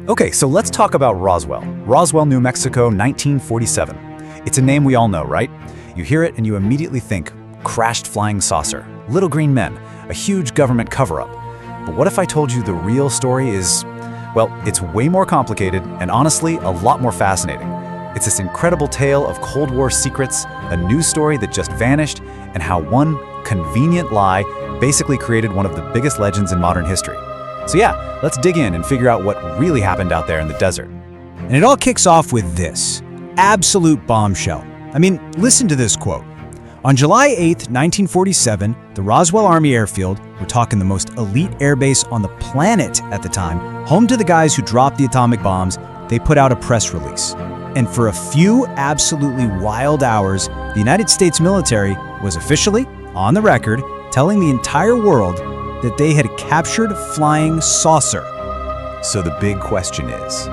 Okay, so let's talk about Roswell. Roswell, New Mexico, 1947. It's a name we all know, right? You hear it and you immediately think, crashed flying saucer, little green men, a huge government cover-up. But what if I told you the real story is, well, it's way more complicated and honestly, a lot more fascinating. It's this incredible tale of Cold War secrets, a news story that just vanished, and how one convenient lie basically created one of the biggest legends in modern history. So yeah, let's dig in and figure out what really happened out there in the desert. And it all kicks off with this absolute bombshell. I mean, listen to this quote. On July 8th, 1947, the Roswell Army Airfield, we're talking the most elite airbase on the planet at the time, home to the guys who dropped the atomic bombs, they put out a press release. And for a few absolutely wild hours, the United States military was officially, on the record, telling the entire world that they had captured flying saucer. So the big question is,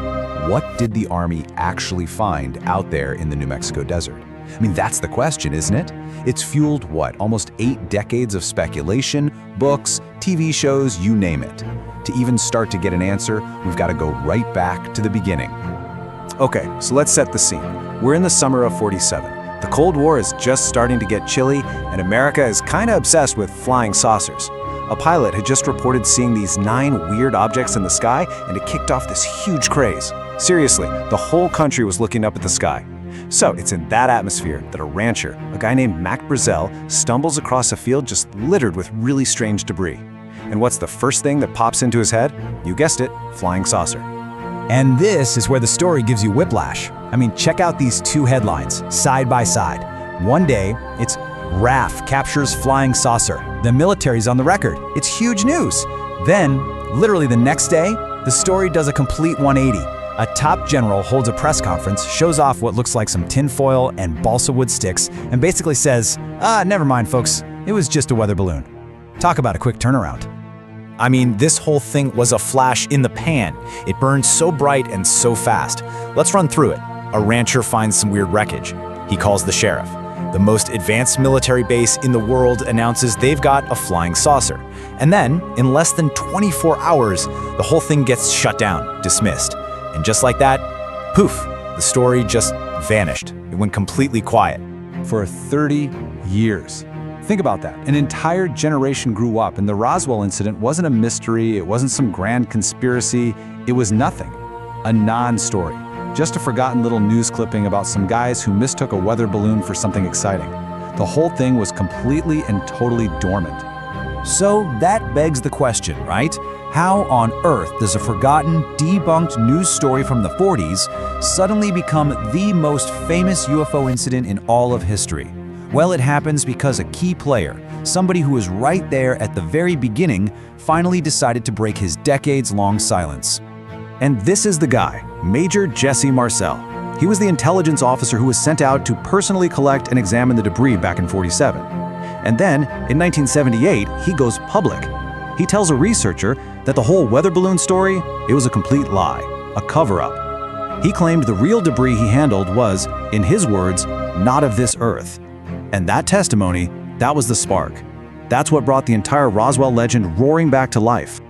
what did the Army actually find out there in the New Mexico desert? I mean, that's the question, isn't it? It's fueled what? Almost 8 decades of speculation, books, TV shows, you name it. To even start to get an answer, we've got to go right back to the beginning. Okay, so let's set the scene. We're in the summer of '47. The Cold War is just starting to get chilly, and America is kind of obsessed with flying saucers. A pilot had just reported seeing these 9 weird objects in the sky, and it kicked off this huge craze. Seriously, the whole country was looking up at the sky. So it's in that atmosphere that a rancher, a guy named Mac Brazel, stumbles across a field just littered with really strange debris. And what's the first thing that pops into his head? You guessed it, flying saucer. And this is where the story gives you whiplash. I mean, check out these 2 headlines, side by side. One day, it's RAF captures flying saucer. The military's on the record. It's huge news. Then, literally the next day, the story does a complete 180. A top general holds a press conference, shows off what looks like some tinfoil and balsa wood sticks, and basically says, never mind, folks. It was just a weather balloon. Talk about a quick turnaround. I mean, this whole thing was a flash in the pan. It burned so bright and so fast. Let's run through it. A rancher finds some weird wreckage. He calls the sheriff. The most advanced military base in the world announces they've got a flying saucer. And then, in less than 24 hours, the whole thing gets shut down, dismissed. And just like that, poof, the story just vanished. It went completely quiet. For 30 years. Think about that. An entire generation grew up, and the Roswell incident wasn't a mystery, it wasn't some grand conspiracy, it was nothing. A non-story. Just a forgotten little news clipping about some guys who mistook a weather balloon for something exciting. The whole thing was completely and totally dormant. So that begs the question, right? How on earth does a forgotten, debunked news story from the 40s suddenly become the most famous UFO incident in all of history? Well, it happens because a key player, somebody who was right there at the very beginning, finally decided to break his decades-long silence. And this is the guy, Major Jesse Marcel. He was the intelligence officer who was sent out to personally collect and examine the debris back in '47. And then, in 1978, he goes public. He tells a researcher that the whole weather balloon story, it was a complete lie, a cover-up. He claimed the real debris he handled was, in his words, not of this earth. And that testimony, that was the spark. That's what brought the entire Roswell legend roaring back to life.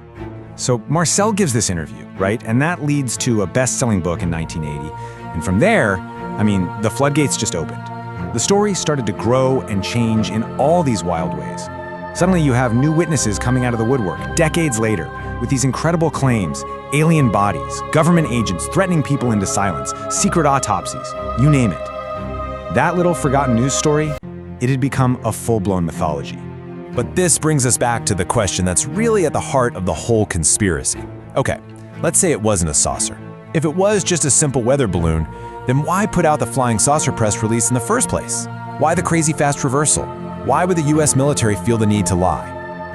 So Marcel gives this interview, right? And that leads to a best-selling book in 1980. And from there, I mean, the floodgates just opened. The story started to grow and change in all these wild ways. Suddenly you have new witnesses coming out of the woodwork decades later with these incredible claims, alien bodies, government agents threatening people into silence, secret autopsies, you name it. That little forgotten news story, it had become a full-blown mythology. But this brings us back to the question that's really at the heart of the whole conspiracy. Okay, let's say it wasn't a saucer. If it was just a simple weather balloon, then why put out the flying saucer press release in the first place? Why the crazy fast reversal? Why would the US military feel the need to lie?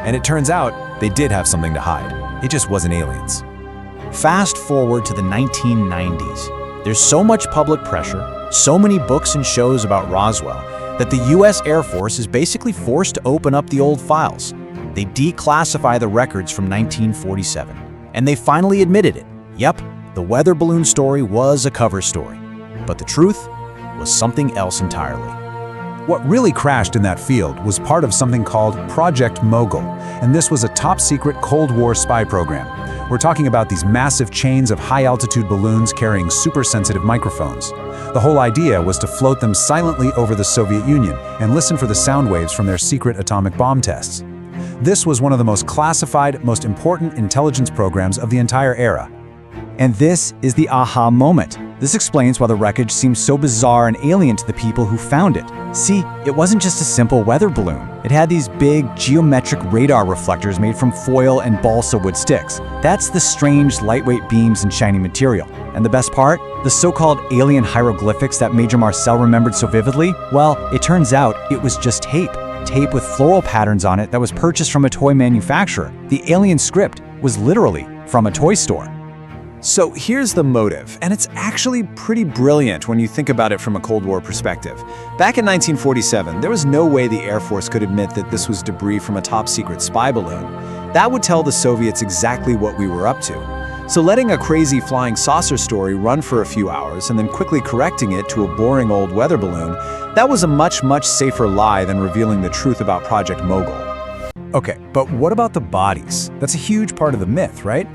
And it turns out they did have something to hide. It just wasn't aliens. Fast forward to the 1990s. There's so much public pressure, so many books and shows about Roswell, that the US Air Force is basically forced to open up the old files. They declassify the records from 1947. And they finally admitted it. Yep, the weather balloon story was a cover story. But the truth was something else entirely. What really crashed in that field was part of something called Project Mogul, and this was a top-secret Cold War spy program. We're talking about these massive chains of high-altitude balloons carrying super-sensitive microphones. The whole idea was to float them silently over the Soviet Union and listen for the sound waves from their secret atomic bomb tests. This was one of the most classified, most important intelligence programs of the entire era. And this is the aha moment. This explains why the wreckage seems so bizarre and alien to the people who found it. See, it wasn't just a simple weather balloon. It had these big, geometric radar reflectors made from foil and balsa wood sticks. That's the strange, lightweight beams and shiny material. And the best part? The so-called alien hieroglyphics that Major Marcel remembered so vividly? Well, it turns out it was just tape. Tape with floral patterns on it that was purchased from a toy manufacturer. The alien script was literally from a toy store. So here's the motive, and it's actually pretty brilliant when you think about it from a Cold War perspective. Back in 1947, there was no way the Air Force could admit that this was debris from a top-secret spy balloon. That would tell the Soviets exactly what we were up to. So letting a crazy flying saucer story run for a few hours and then quickly correcting it to a boring old weather balloon, that was a much, much safer lie than revealing the truth about Project Mogul. Okay, but what about the bodies? That's a huge part of the myth, right?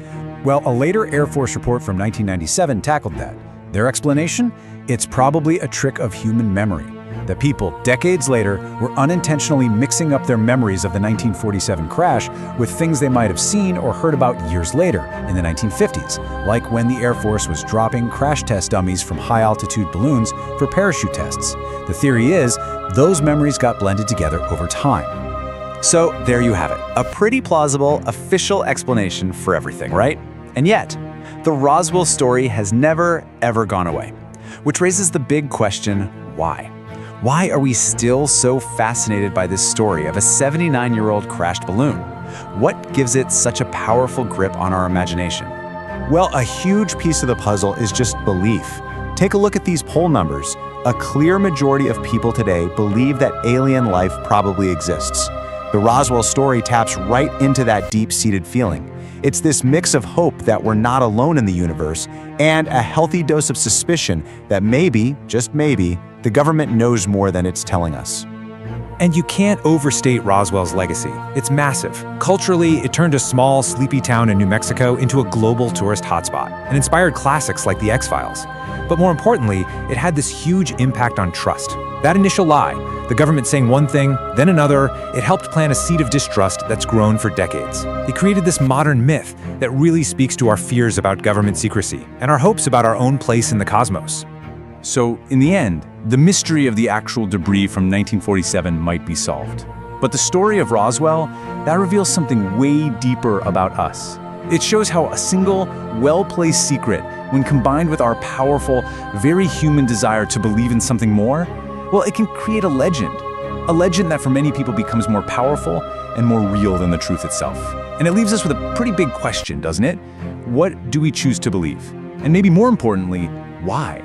Well, a later Air Force report from 1997 tackled that. Their explanation? It's probably a trick of human memory. The people, decades later, were unintentionally mixing up their memories of the 1947 crash with things they might have seen or heard about years later, in the 1950s, like when the Air Force was dropping crash test dummies from high-altitude balloons for parachute tests. The theory is, those memories got blended together over time. So there you have it, a pretty plausible, official explanation for everything, right? And yet, the Roswell story has never, ever gone away. Which raises the big question, why? Why are we still so fascinated by this story of a 79-year-old crashed balloon? What gives it such a powerful grip on our imagination? Well, a huge piece of the puzzle is just belief. Take a look at these poll numbers. A clear majority of people today believe that alien life probably exists. The Roswell story taps right into that deep-seated feeling. It's this mix of hope that we're not alone in the universe and a healthy dose of suspicion that maybe, just maybe, the government knows more than it's telling us. And you can't overstate Roswell's legacy. It's massive. Culturally, it turned a small, sleepy town in New Mexico into a global tourist hotspot and inspired classics like The X-Files. But more importantly, it had this huge impact on trust. That initial lie, the government saying one thing, then another, it helped plant a seed of distrust that's grown for decades. It created this modern myth that really speaks to our fears about government secrecy and our hopes about our own place in the cosmos. So, in the end, the mystery of the actual debris from 1947 might be solved. But the story of Roswell, that reveals something way deeper about us. It shows how a single, well-placed secret, when combined with our powerful, very human desire to believe in something more, well, it can create a legend. A legend that for many people becomes more powerful and more real than the truth itself. And it leaves us with a pretty big question, doesn't it? What do we choose to believe? And maybe more importantly, why?